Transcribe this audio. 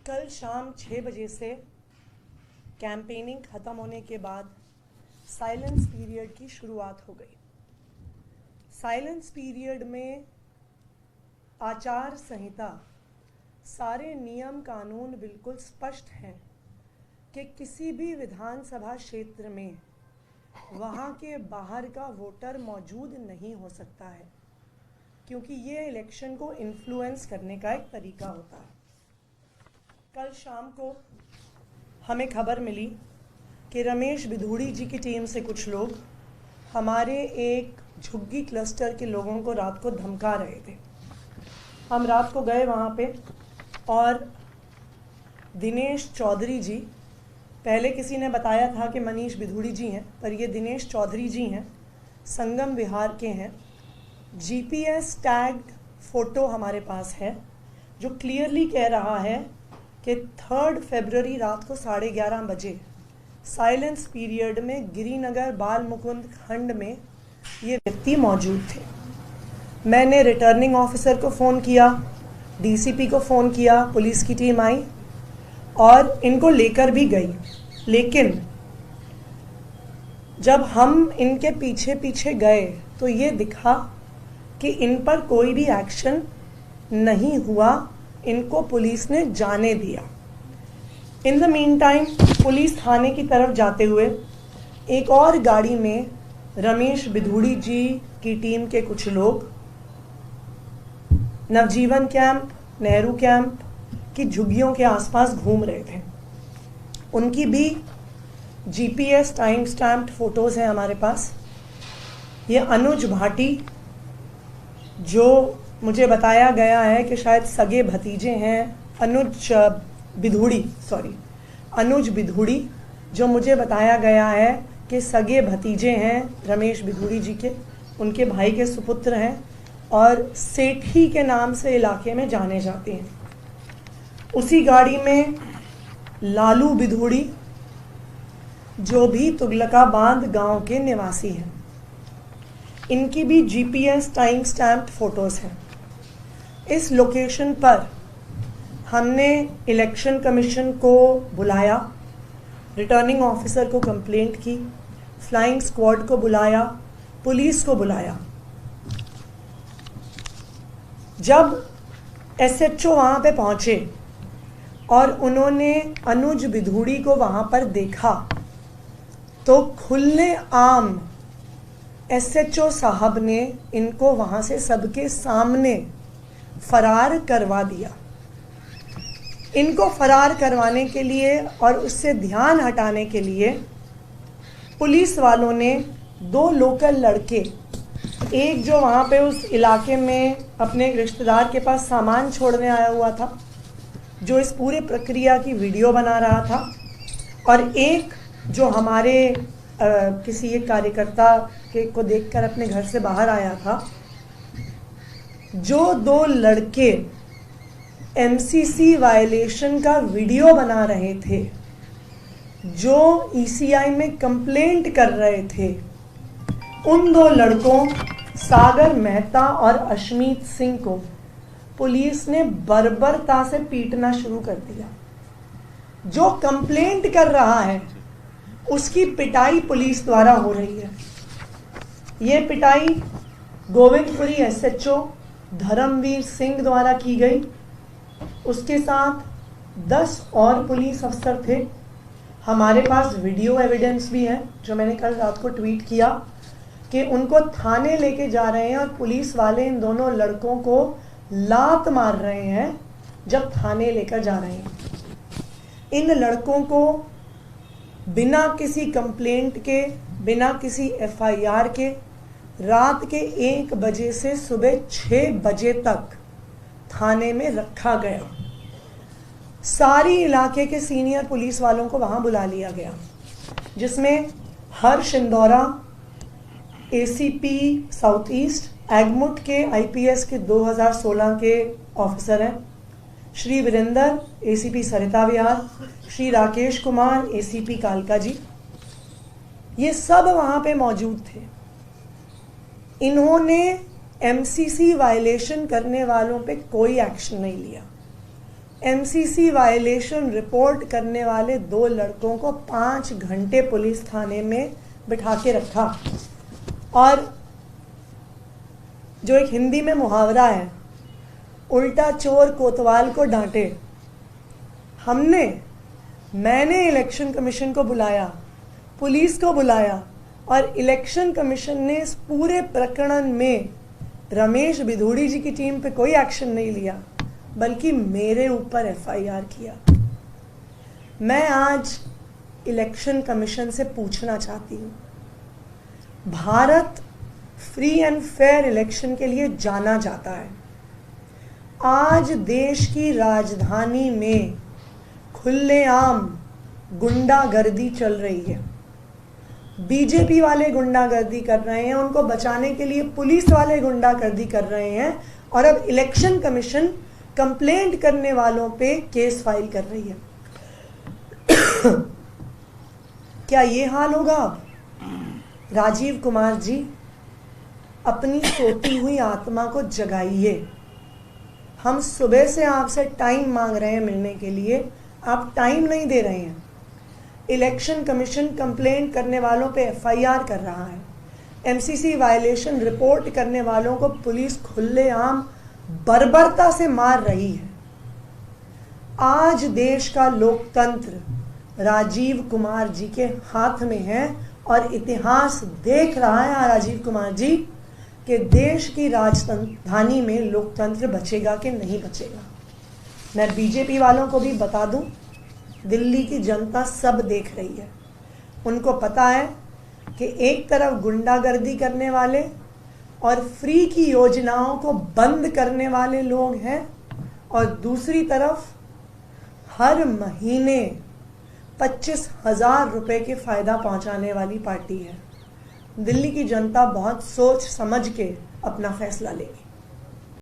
कल शाम 6 बजे से कैंपेनिंग ख़त्म होने के बाद साइलेंस पीरियड की शुरुआत हो गई। साइलेंस पीरियड में आचार संहिता, सारे नियम कानून बिल्कुल स्पष्ट हैं कि किसी भी विधानसभा क्षेत्र में वहाँ के बाहर का वोटर मौजूद नहीं हो सकता है, क्योंकि ये इलेक्शन को इन्फ्लुएंस करने का एक तरीका होता है। कल शाम को हमें खबर मिली कि रमेश बिधूड़ी जी की टीम से कुछ लोग हमारे एक झुग्गी क्लस्टर के लोगों को रात को धमका रहे थे। हम रात को गए वहाँ पे और दिनेश चौधरी जी, पहले किसी ने बताया था कि मनीष बिधूड़ी जी हैं, पर ये दिनेश चौधरी जी हैं, संगम विहार के हैं। जीपीएस टैग्ड फ़ोटो हमारे पास है जो क्लियरली कह रहा है कि 3 फरवरी रात को 11:30 बजे साइलेंस पीरियड में गिरिनगर बाल मुकुंद खंड में ये व्यक्ति मौजूद थे। मैंने रिटर्निंग ऑफिसर को फ़ोन किया, डीसीपी को फ़ोन किया, पुलिस की टीम आई और इनको लेकर भी गई। लेकिन जब हम इनके पीछे पीछे गए तो ये दिखा कि इन पर कोई भी एक्शन नहीं हुआ, इनको पुलिस ने जाने दिया। In the meantime police थाने की तरफ जाते हुए एक और गाड़ी में रमेश बिधूड़ी जी की टीम के कुछ लोग नवजीवन कैंप, नेहरू कैंप की झुग्गियों के आसपास घूम रहे थे। उनकी भी जीपीएस टाइम स्टैम्प्ड फोटोज़ हैं हमारे पास। ये अनुज भाटी, जो मुझे बताया गया है कि शायद सगे भतीजे हैं, अनुज बिधूड़ी, जो मुझे बताया गया है कि सगे भतीजे हैं रमेश बिधूड़ी जी के, उनके भाई के सुपुत्र हैं और सेठी के नाम से इलाके में जाने जाते हैं। उसी गाड़ी में लालू बिधूड़ी, जो भी तुगलकाबाद गांव के निवासी हैं, इनकी भी जीपीएस टाइम स्टैम्प्ड फोटोज़ हैं। इस लोकेशन पर हमने इलेक्शन कमीशन को बुलाया, रिटर्निंग ऑफिसर को कंप्लेंट की, फ्लाइंग स्क्वाड को बुलाया, पुलिस को बुलाया। जब एसएचओ वहाँ पे पहुँचे और उन्होंने अनुज बिधूड़ी को वहाँ पर देखा तो खुले आम एसएचओ साहब ने इनको वहाँ से सबके सामने फरार करवा दिया। इनको फरार करवाने के लिए और उससे ध्यान हटाने के लिए पुलिस वालों ने 2 लोकल लड़के, एक जो वहाँ पे उस इलाके में अपने रिश्तेदार के पास सामान छोड़ने आया हुआ था, जो इस पूरे प्रक्रिया की वीडियो बना रहा था, और एक जो हमारे किसी एक कार्यकर्ता को देखकर अपने घर से बाहर आया था। जो 2 लड़के एमसीसी वायलेशन का वीडियो बना रहे थे, जो ईसीआई में कंप्लेंट कर रहे थे, उन 2 लड़कों सागर मेहता और अशमीत सिंह को पुलिस ने बर्बरता से पीटना शुरू कर दिया। जो कंप्लेंट कर रहा है उसकी पिटाई पुलिस द्वारा हो रही है। ये पिटाई गोविंदपुरी एसएचओ धर्मवीर सिंह द्वारा की गई। उसके साथ 10 और पुलिस अफसर थे। हमारे पास वीडियो एविडेंस भी है, जो मैंने कल रात को ट्वीट किया कि उनको थाने लेके जा रहे हैं और पुलिस वाले इन दोनों लड़कों को लात मार रहे हैं जब थाने लेकर जा रहे हैं। इन लड़कों को बिना किसी कंप्लेंट के, बिना किसी एफआईआर के रात के 1 बजे से सुबह 6 बजे तक थाने में रखा गया। सारी इलाके के सीनियर पुलिस वालों को वहां बुला लिया गया, जिसमें हर्ष इंदौरा, एसीपी साउथ ईस्ट, एगमुट के आईपीएस के 2016 के ऑफिसर हैं, श्री वीरेंद्र एसीपी सरिता विहार, श्री राकेश कुमार एसीपी कालका जी, ये सब वहां पे मौजूद थे। इन्होंने एमसीसी वायलेशन करने वालों पे कोई एक्शन नहीं लिया। एमसीसी वायलेशन रिपोर्ट करने वाले 2 लड़कों को 5 घंटे पुलिस थाने में बिठा के रखा। और जो एक हिंदी में मुहावरा है, उल्टा चोर कोतवाल को डांटे। मैंने इलेक्शन कमीशन को बुलाया, पुलिस को बुलाया, और इलेक्शन कमीशन ने इस पूरे प्रकरण में रमेश बिधूड़ी जी की टीम पे कोई एक्शन नहीं लिया, बल्कि मेरे ऊपर एफआईआर किया। मैं आज इलेक्शन कमीशन से पूछना चाहती हूँ, Bharat free and fair election के लिए जाना जाता है। आज देश की राजधानी में खुलेआम गुंडागर्दी चल रही है। बीजेपी वाले गुंडागर्दी कर रहे हैं, उनको बचाने के लिए पुलिस वाले गुंडागर्दी कर रहे हैं, और अब इलेक्शन कमीशन कंप्लेंट करने वालों पे केस फाइल कर रही है। क्या ये हाल होगा अब? राजीव कुमार जी, अपनी सोती हुई आत्मा को जगाइए। हम सुबह से आपसे टाइम मांग रहे हैं मिलने के लिए, आप टाइम नहीं दे रहे हैं। इलेक्शन कमीशन कंप्लेंट करने वालों पे एफआईआर कर रहा है, एमसीसी वायलेशन रिपोर्ट करने वालों को पुलिस खुलेआम बर्बरता से मार रही है। आज देश का लोकतंत्र राजीव कुमार जी के हाथ में है, और इतिहास देख रहा है राजीव कुमार जी कि देश की राजधानी में लोकतंत्र बचेगा कि नहीं बचेगा। मैं बीजेपी वालों को भी बता दूं, दिल्ली की जनता सब देख रही है। उनको पता है कि एक तरफ गुंडागर्दी करने वाले और फ्री की योजनाओं को बंद करने वाले लोग हैं, और दूसरी तरफ हर महीने 25,000 रुपए के फायदा पहुंचाने वाली पार्टी है। दिल्ली की जनता बहुत सोच समझ के अपना फैसला लेगी।